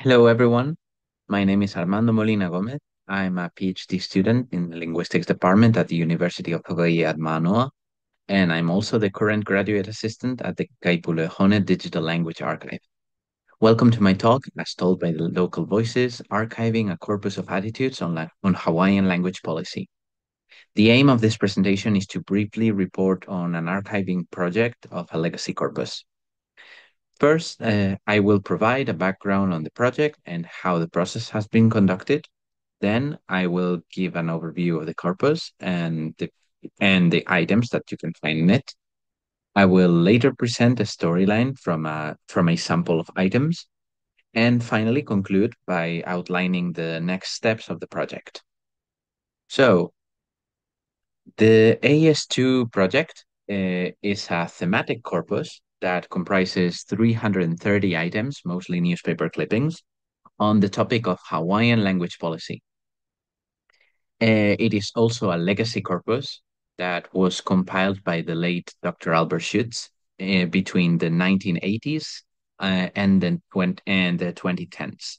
Hello, everyone. My name is Armando Molina Gomez. I'm a PhD student in the linguistics department at the University of Hawaii at Manoa, and I'm also the current graduate assistant at the Kaipulehone Digital Language Archive. Welcome to my talk, as told by the local voices, archiving a corpus of attitudes on Hawaiian language policy. The aim of this presentation is to briefly report on an archiving project of a legacy corpus. First, I will provide a background on the project and how the process has been conducted. Then I will give an overview of the corpus and the items that you can find in it. I will later present a storyline from a sample of items, and finally conclude by outlining the next steps of the project. So, the AS2 project is a thematic corpus that comprises 330 items, mostly newspaper clippings, on the topic of Hawaiian language policy. It is also a legacy corpus that was compiled by the late Dr. Albert Schutz between the 1980s and the 2010s.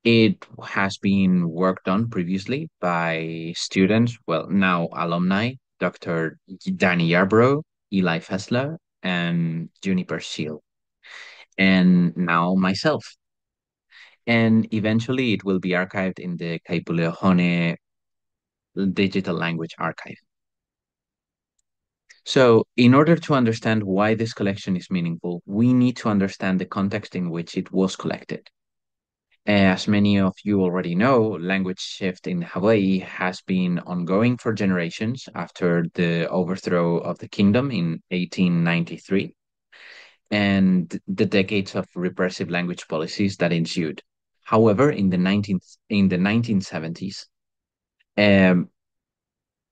It has been worked on previously by students, well, now alumni, Dr. Danny Yarbrough, Eli Fessler, and Juniper Shield, and now myself. And eventually it will be archived in the Kaipulehone Digital Language Archive. So, in order to understand why this collection is meaningful, we need to understand the context in which it was collected. As many of you already know, language shift in Hawaii has been ongoing for generations after the overthrow of the kingdom in 1893 and the decades of repressive language policies that ensued. However, in the 1970s, um,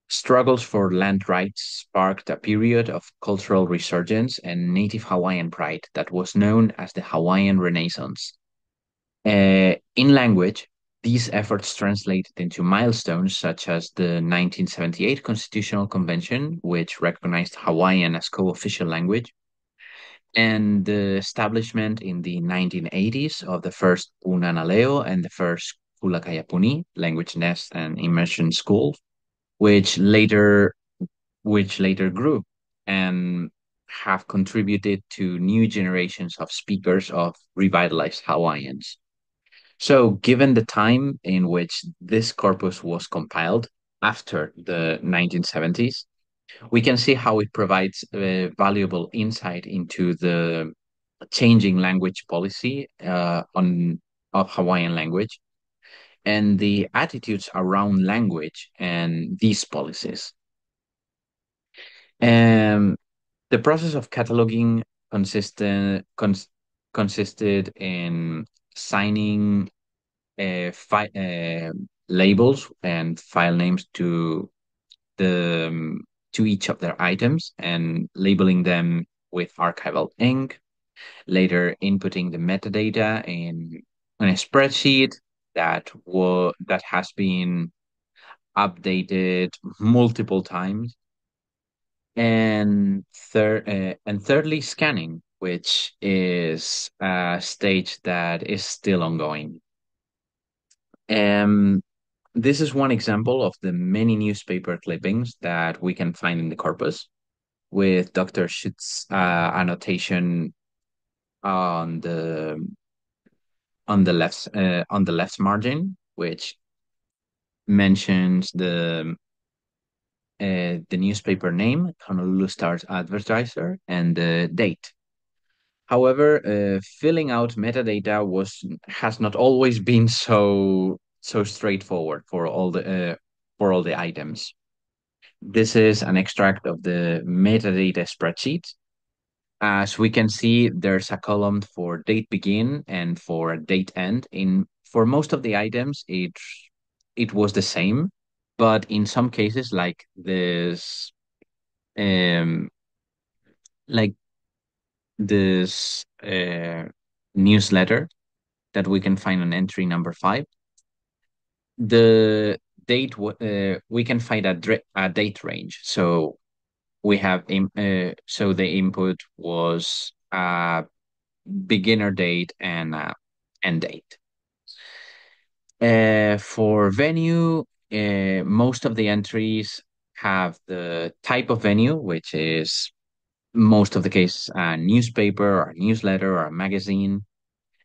struggles for land rights sparked a period of cultural resurgence and native Hawaiian pride that was known as the Hawaiian Renaissance. In language, these efforts translated into milestones such as the 1978 Constitutional Convention, which recognized Hawaiian as co-official language, and the establishment in the 1980s of the first Punanaleo and the first Kulakayapuni language nest and immersion school, which later which later grew and have contributed to new generations of speakers of revitalized Hawaiians. So, given the time in which this corpus was compiled after the 1970s, we can see how it provides valuable insight into the changing language policy of Hawaiian language and the attitudes around language and these policies. Um, the process of cataloging consisted in signing labels and file names the to each of their items and labeling them with archival ink. Later, inputting the metadata in a spreadsheet that has been updated multiple times, and thirdly, scanning, which is a stage that is still ongoing. Um, this is one example of the many newspaper clippings that we can find in the corpus, with Dr. Schutz's annotation on the left margin, which mentions the newspaper name, Honolulu Star's advertiser, and the date. However, filling out metadata has not always been so straightforward for all the items. This is an extract of the metadata spreadsheet. As we can see, there's a column for date begin and for date end. For most of the items, it was the same, but in some cases, um, like this newsletter that we can find on entry number 5, the we can find a date range. So so the input was a beginner date and and date. For venue, most of the entries have the type of venue, which is most of the case a newspaper or a newsletter or a magazine,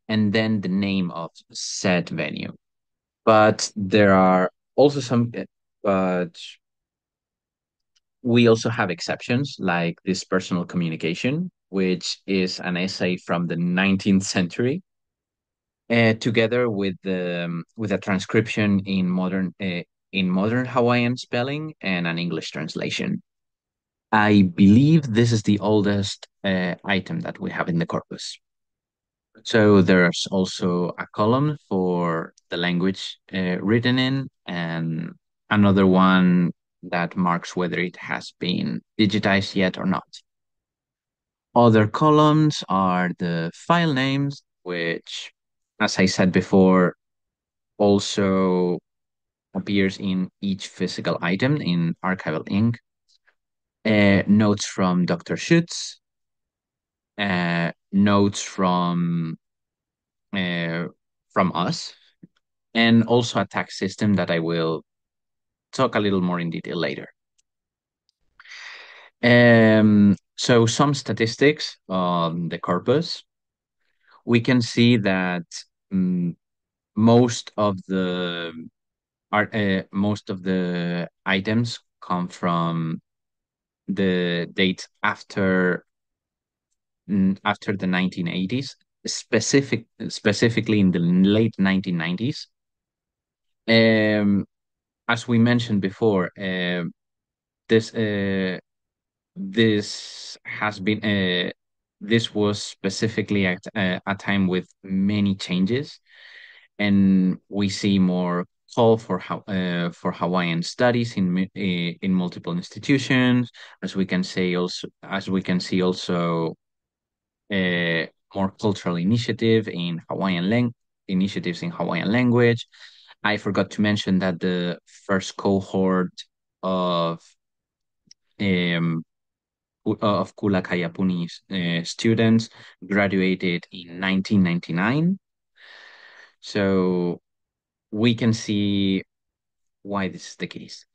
and then the name of said venue. But there are also but we also have exceptions like this personal communication, which is an essay from the 19th century, together with a transcription in modern Hawaiian spelling and an English translation. I believe this is the oldest item that we have in the corpus. So there's also a column for the language written in, and another one that marks whether it has been digitized yet or not. Other columns are the file names, which, as I said before, also appears in each physical item in archival ink. Notes from Dr. Schutz, notes uh, from us, and also a tax system that I will talk a little more in detail later. So some statistics on the corpus. We can see that um, most of the most of the items come from the dates after the 1980s, specifically in the late 1990s. Um, as we mentioned before, this this has been this was specifically at a time with many changes, and we see more call for Hawaiian studies in multiple institutions, as we can see also uh, more cultural initiatives in Hawaiian language. I forgot to mention that the first cohort of um, Kula Kayapuni students graduated in 1999. So we can see why this is the case.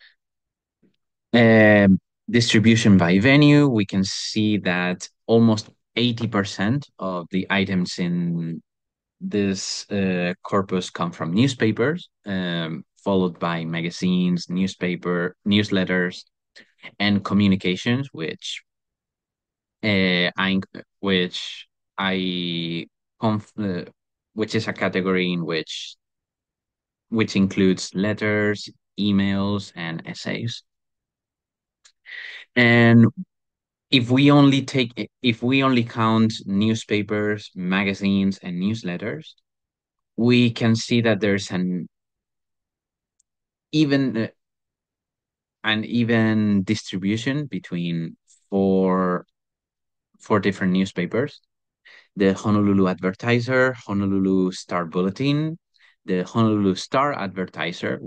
Um, Distribution by venue, we can see that almost 80% of the items in this corpus come from newspapers, followed by magazines, newsletters, and communications, uh, I, which I conf which is a category in which includes letters, emails, and essays. And if we only count newspapers, magazines, and newsletters, we can see that there's even an even distribution between four four different newspapers: the Honolulu Advertiser, Honolulu Star Bulletin, the Honolulu Star Advertiser,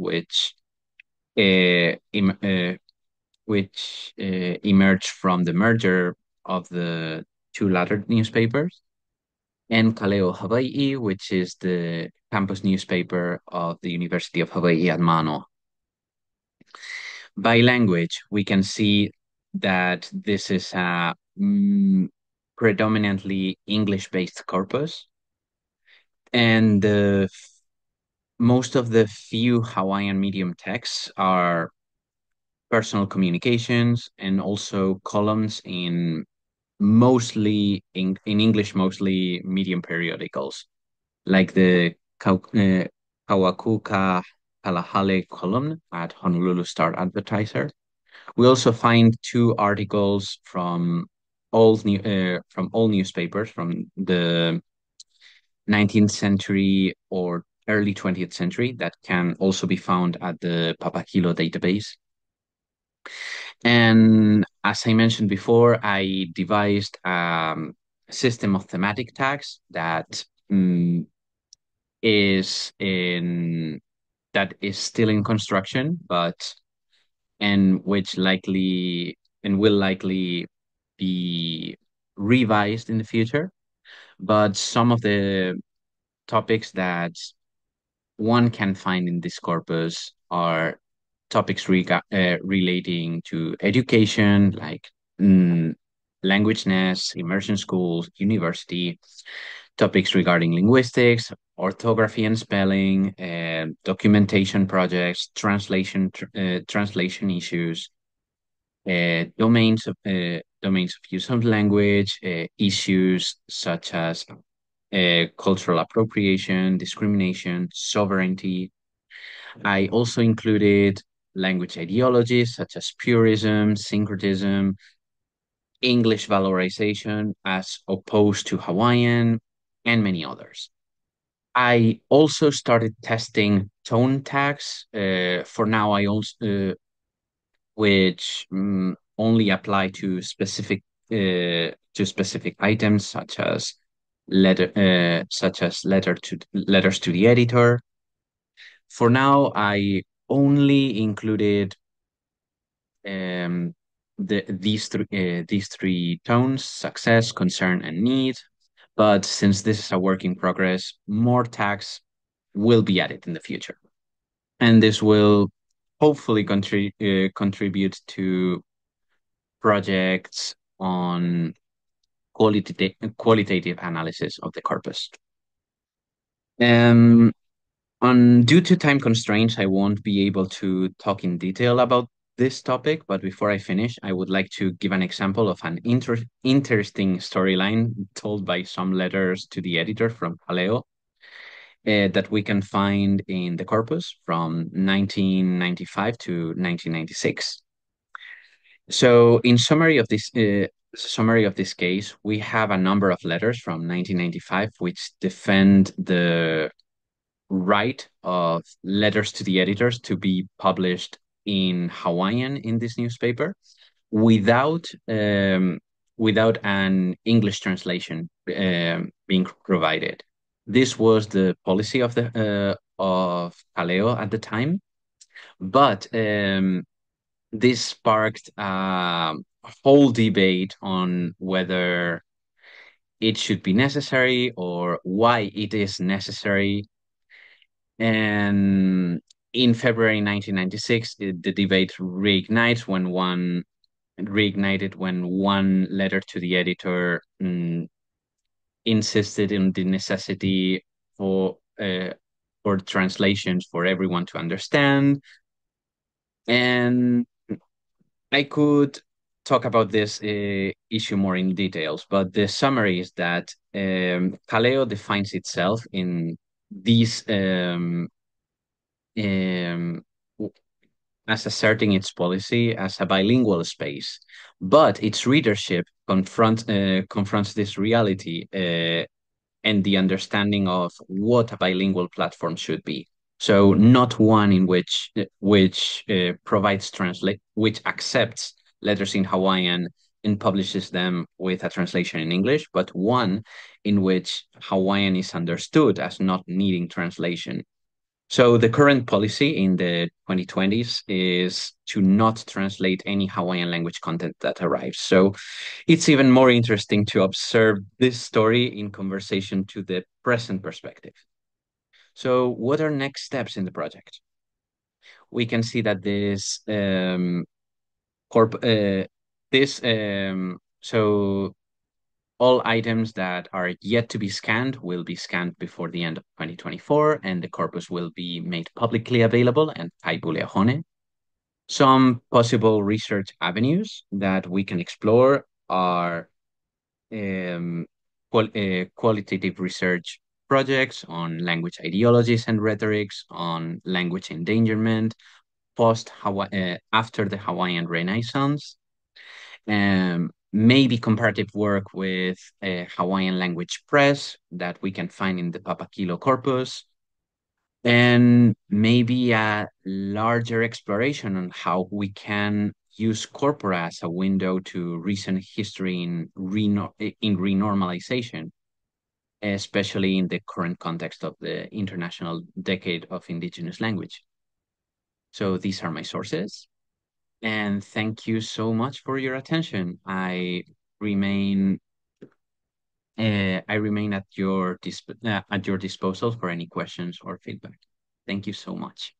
uh, im- uh, emerged from the merger of the two latter newspapers, and Kaleo Hawaii, which is the campus newspaper of the University of Hawaii at Mano. By language, we can see that this is a predominantly English-based corpus, and most of the few Hawaiian medium texts are personal communications and also columns in English, mostly medium periodicals, like the Kawakuka Kalahale column at Honolulu Star Advertiser. We also find two articles from all newspapers from the 19th century or early 20th century that can also be found at the Papakilo database. And as I mentioned before, I devised a system of thematic tags is in that is still in construction, but and which likely and will likely be revised in the future. But topics that one can find in this corpus are topics relating to education, like mm, language nests, immersion schools, university, topics regarding linguistics, orthography and spelling, documentation projects, translation issues, domains of use of language, issues such as cultural appropriation, discrimination, sovereignty. I also included language ideologies such as purism, syncretism, English valorization as opposed to Hawaiian, and many others. I also started testing tone tags. For now, I also which only apply to specific items such as letters to the editor. For now, I only included um, these three tones: success, concern, and need. But since this is a work in progress, more tags will be added in the future, and this will hopefully contribute to projects on qualitative analysis of the corpus. Um, Due to time constraints, I won't be able to talk in detail about this topic, but before I finish, I would like to give an example of an interesting storyline told by some letters to the editor from Paleo that we can find in the corpus from 1995 to 1996. So, in summary of this case, we have a number of letters from 1995 which defend the right of letters to the editors to be published in Hawaiian in this newspaper without without an English translation being provided. This was the policy of Kaleo at the time, but this sparked a whole debate on whether it should be necessary or why it is necessary. And in February 1996, the debate reignited when one letter to the editor insisted in the necessity for translations for everyone to understand. And I could talk about this issue more in details, but the summary is that Kaleo defines itself in these um, as asserting its policy as a bilingual space, but its readership confronts this reality and the understanding of what a bilingual platform should be. So not one in which provides translate which accepts letters in Hawaiian and publishes them with a translation in English, but one in which Hawaiian is understood as not needing translation. So the current policy in the 2020s is to not translate any Hawaiian language content that arrives. So it's even more interesting to observe this story in conversation to the present perspective. So what are next steps in the project? We can see that corp this so all items that are yet to be scanned will be scanned before the end of 2024, and the corpus will be made publicly available and Hone. Some possible research avenues that we can explore are um, qualitative research projects on language ideologies and rhetorics, on language endangerment, after the Hawaiian Renaissance, maybe comparative work with Hawaiian language press that we can find in the Papakilo corpus, and maybe a larger exploration on how we can use corpora as a window to recent history in renormalization, especially in the current context of the International Decade of Indigenous Language. So these are my sources. And thank you so much for your attention. I remain I remain at your disposal for any questions or feedback. Thank you so much.